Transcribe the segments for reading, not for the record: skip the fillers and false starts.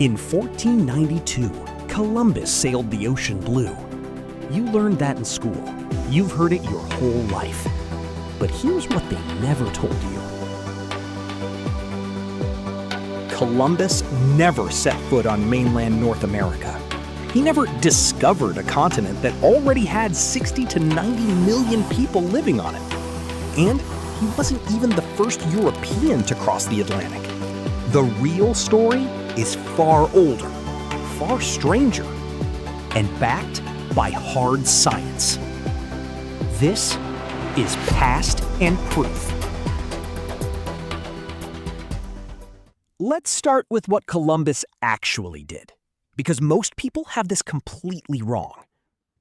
In 1492, Columbus sailed the ocean blue. You learned that in school. You've heard it your whole life. But here's what they never told you. Columbus never set foot on mainland North America. He never discovered a continent that already had 60 to 90 million people living on it. And he wasn't even the first European to cross the Atlantic. The real story is far older, far stranger, and backed by hard science. This is Past and Proof. Let's start with what Columbus actually did, because most people have this completely wrong.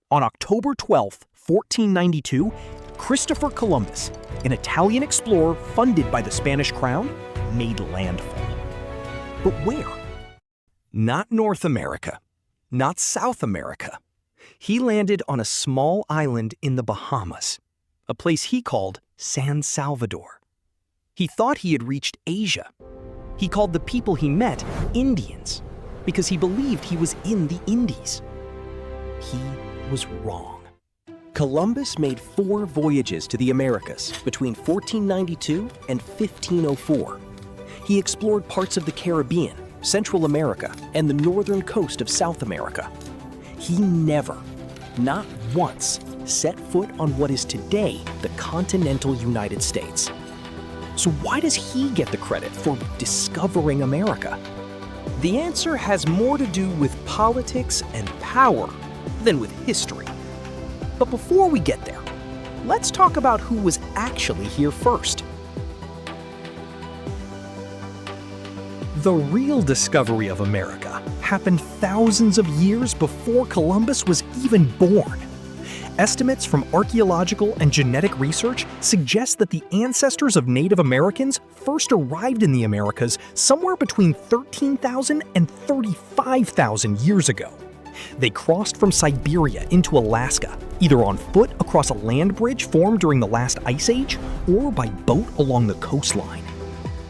On October 12, 1492, Christopher Columbus, an Italian explorer funded by the Spanish crown, made landfall. But where? Not North America, not South America. He landed on a small island in the Bahamas, a place he called San Salvador. He thought he had reached Asia. He called the people he met Indians because he believed he was in the Indies. He was wrong. Columbus made 4 voyages to the Americas between 1492 and 1504. He explored parts of the Caribbean, Central America, and the northern coast of South America. He never, not once, set foot on what is today the continental United States. So why does he get the credit for discovering America? The answer has more to do with politics and power than with history. But before we get there, let's talk about who was actually here first. The real discovery of America happened thousands of years before Columbus was even born. Estimates from archaeological and genetic research suggest that the ancestors of Native Americans first arrived in the Americas somewhere between 13,000 and 35,000 years ago. They crossed from Siberia into Alaska, either on foot across a land bridge formed during the last ice age or by boat along the coastline.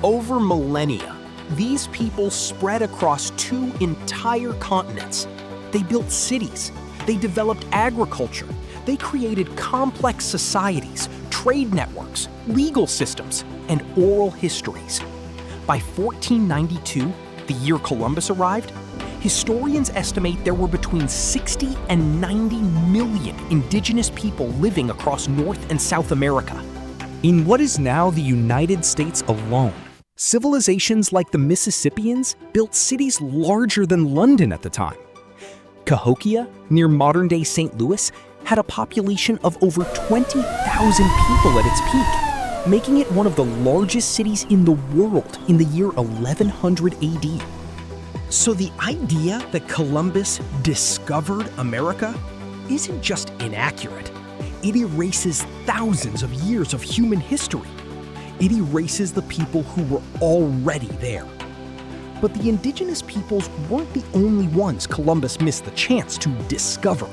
Over millennia, these people spread across 2 entire continents. They built cities, they developed agriculture, they created complex societies, trade networks, legal systems, and oral histories. By 1492, the year Columbus arrived, historians estimate there were between 60 and 90 million indigenous people living across North and South America. In what is now the United States alone, civilizations like the Mississippians built cities larger than London at the time. Cahokia, near modern-day St. Louis, had a population of over 20,000 people at its peak, making it one of the largest cities in the world in the year 1100 AD. So the idea that Columbus discovered America isn't just inaccurate. It erases thousands of years of human history. It erases the people who were already there. But the indigenous peoples weren't the only ones Columbus missed the chance to discover,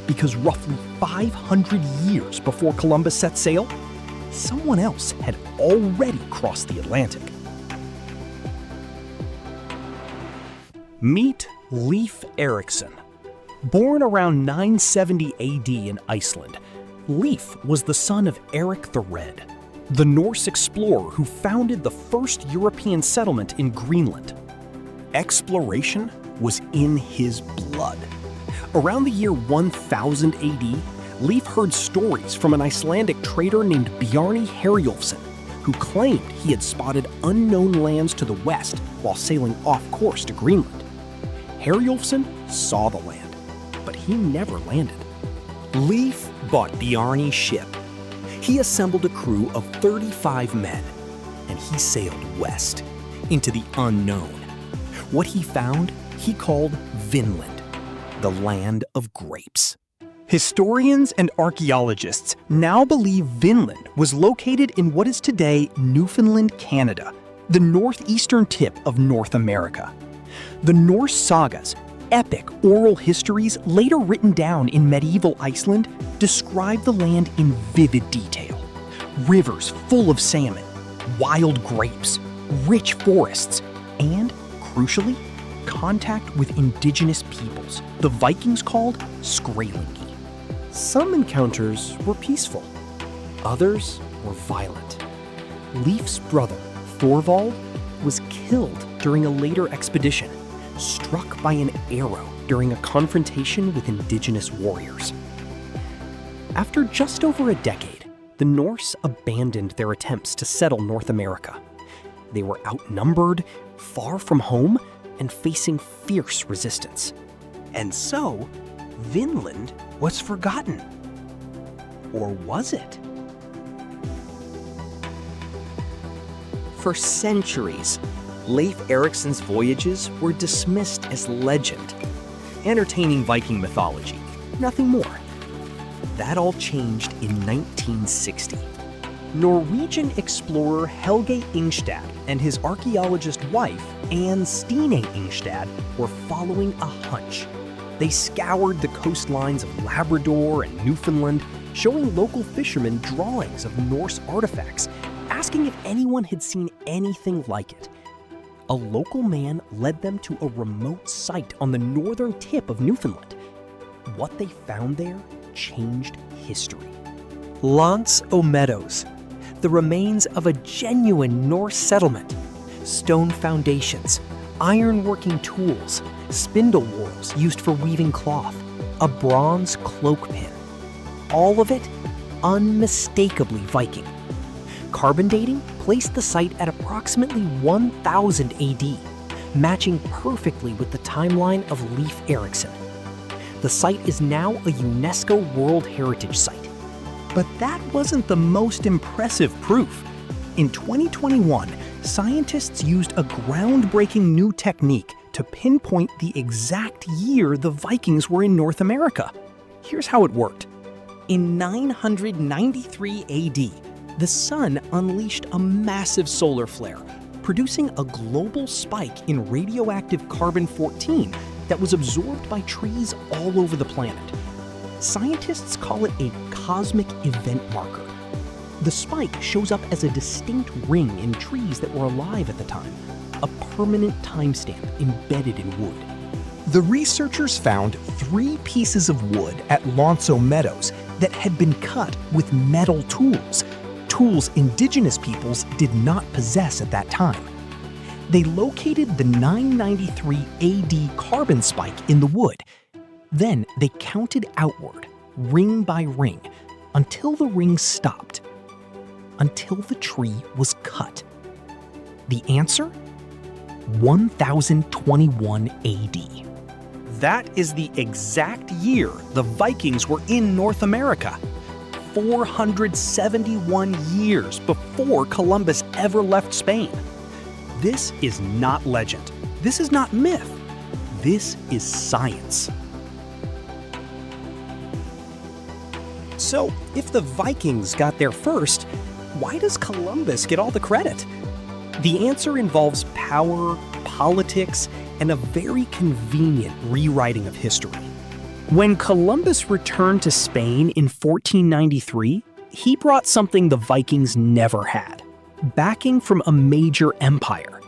because roughly 500 years before Columbus set sail, someone else had already crossed the Atlantic. Meet Leif Erikson. Born around 970 AD in Iceland, Leif was the son of Eric the Red, the Norse explorer who founded the first European settlement in Greenland. Exploration was in his blood. Around the year 1000 AD, Leif heard stories from an Icelandic trader named Bjarni Herjolfsson, who claimed he had spotted unknown lands to the west while sailing off course to Greenland. Herjolfsson saw the land, but he never landed. Leif bought Bjarni's ship. He assembled a crew of 35 men, and he sailed west into the unknown. What he found, he called Vinland, the land of grapes. Historians and archaeologists now believe Vinland was located in what is today Newfoundland, Canada, the northeastern tip of North America. The Norse sagas, epic oral histories later written down in medieval Iceland, describe the land in vivid detail. Rivers full of salmon, wild grapes, rich forests, and, crucially, contact with indigenous peoples the Vikings called Skraelingi. Some encounters were peaceful, others were violent. Leif's brother, Thorvald, was killed during a later expedition, struck by an arrow during a confrontation with indigenous warriors. After just over a decade, the Norse abandoned their attempts to settle North America. They were outnumbered, far from home, and facing fierce resistance. And so, Vinland was forgotten. Or was it? For centuries, Leif Erikson's voyages were dismissed as legend, entertaining Viking mythology, nothing more. That all changed in 1960. Norwegian explorer Helge Ingstad and his archaeologist wife, Anne Stine Ingstad, were following a hunch. They scoured the coastlines of Labrador and Newfoundland, showing local fishermen drawings of Norse artifacts, asking if anyone had seen anything like it. A local man led them to a remote site on the northern tip of Newfoundland. What they found there changed history. Lance o' Meadows, the remains of a genuine Norse settlement. Stone foundations, iron-working tools, spindle whorls used for weaving cloth, a bronze cloak pin. All of it unmistakably Viking. Carbon dating placed the site at approximately 1000 AD, matching perfectly with the timeline of Leif Erikson. The site is now a UNESCO World Heritage Site. But that wasn't the most impressive proof. In 2021, scientists used a groundbreaking new technique to pinpoint the exact year the Vikings were in North America. Here's how it worked. In 993 AD, the sun unleashed a massive solar flare, producing a global spike in radioactive carbon-14 that was absorbed by trees all over the planet. Scientists call it a cosmic event marker. The spike shows up as a distinct ring in trees that were alive at the time, a permanent timestamp embedded in wood. The researchers found 3 pieces of wood at Lance o' Meadows that had been cut with metal tools indigenous peoples did not possess at that time. They located the 993 AD carbon spike in the wood. Then they counted outward, ring by ring, until the ring stopped, until the tree was cut. The answer? 1021 AD. That is the exact year the Vikings were in North America. 471 years before Columbus ever left Spain. This is not legend. This is not myth. This is science. So, if the Vikings got there first, why does Columbus get all the credit? The answer involves power, politics, and a very convenient rewriting of history. When Columbus returned to Spain in 1493, he brought something the Vikings never had: backing from a major empire.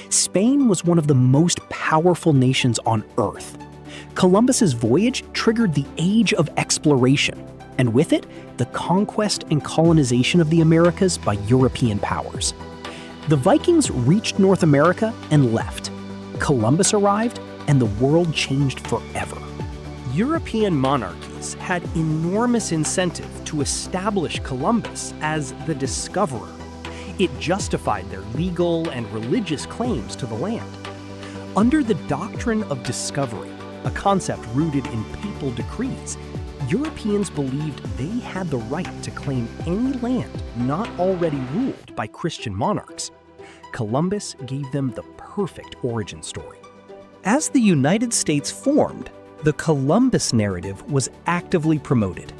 Spain was one of the most powerful nations on Earth. Columbus's voyage triggered the age of exploration, and with it, the conquest and colonization of the Americas by European powers. The Vikings reached North America and left. Columbus arrived, and the world changed forever. European monarchies had enormous incentive to establish Columbus as the discoverer. It justified their legal and religious claims to the land. Under the doctrine of discovery, a concept rooted in papal decrees, Europeans believed they had the right to claim any land not already ruled by Christian monarchs. Columbus gave them the perfect origin story. As the United States formed, the Columbus narrative was actively promoted.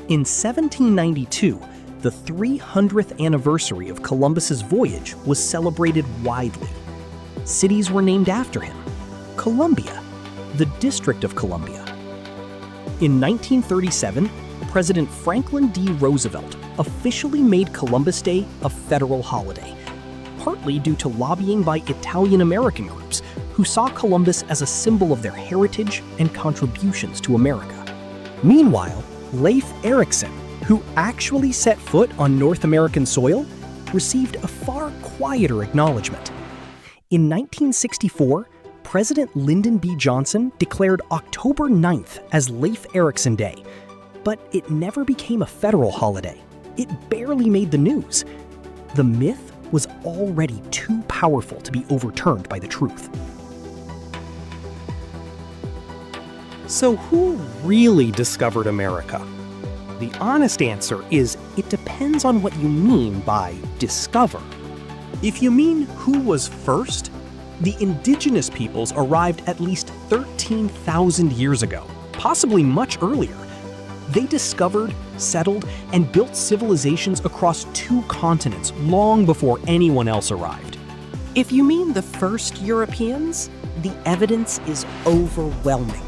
In 1792, the 300th anniversary of Columbus's voyage was celebrated widely. Cities were named after him: Columbia, the District of Columbia. In 1937, President Franklin D. Roosevelt officially made Columbus Day a federal holiday, partly due to lobbying by Italian-American groups who saw Columbus as a symbol of their heritage and contributions to America. Meanwhile, Leif Erikson, who actually set foot on North American soil, received a far quieter acknowledgement. In 1964, President Lyndon B. Johnson declared October 9th as Leif Erikson Day, but it never became a federal holiday. It barely made the news. The myth was already too powerful to be overturned by the truth. So who really discovered America? The honest answer is it depends on what you mean by discover. If you mean who was first, the indigenous peoples arrived at least 13,000 years ago, possibly much earlier. They discovered, settled, and built civilizations across 2 continents long before anyone else arrived. If you mean the first Europeans, the evidence is overwhelming.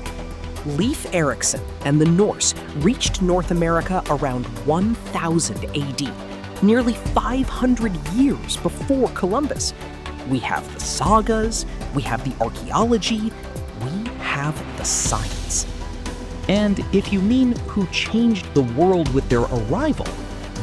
Leif Erikson and the Norse reached North America around 1000 AD, nearly 500 years before Columbus. We have the sagas, we have the archaeology, we have the science. And if you mean who changed the world with their arrival,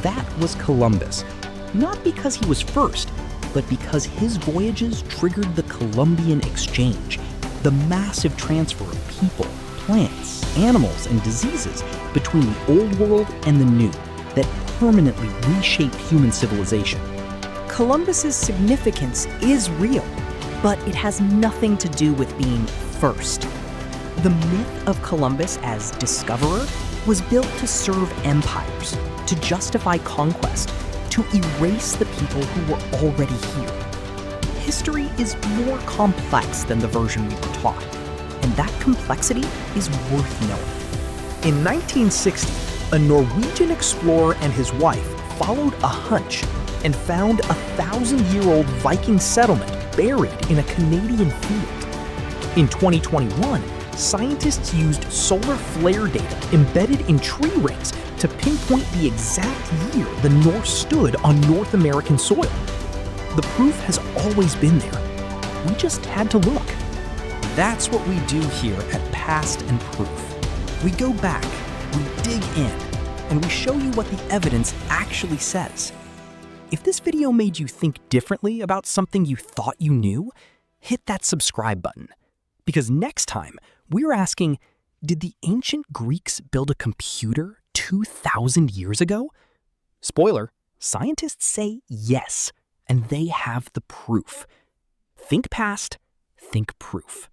that was Columbus. Not because he was first, but because his voyages triggered the Columbian Exchange, the massive transfer of people, plants, animals, and diseases between the Old World and the New that permanently reshaped human civilization. Columbus's significance is real, but it has nothing to do with being first. The myth of Columbus as discoverer was built to serve empires, to justify conquest, to erase the people who were already here. History is more complex than the version we were taught, and that complexity is worth knowing. In 1960, a Norwegian explorer and his wife followed a hunch and found a 1,000-year-old Viking settlement buried in a Canadian field. In 2021, scientists used solar flare data embedded in tree rings to pinpoint the exact year the Norse stood on North American soil. The proof has always been there. We just had to look. That's what we do here at Past and Proof. We go back, we dig in, and we show you what the evidence actually says. If this video made you think differently about something you thought you knew, hit that subscribe button. Because next time, we're asking, did the ancient Greeks build a computer 2,000 years ago? Spoiler, scientists say yes, and they have the proof. Think past, think proof.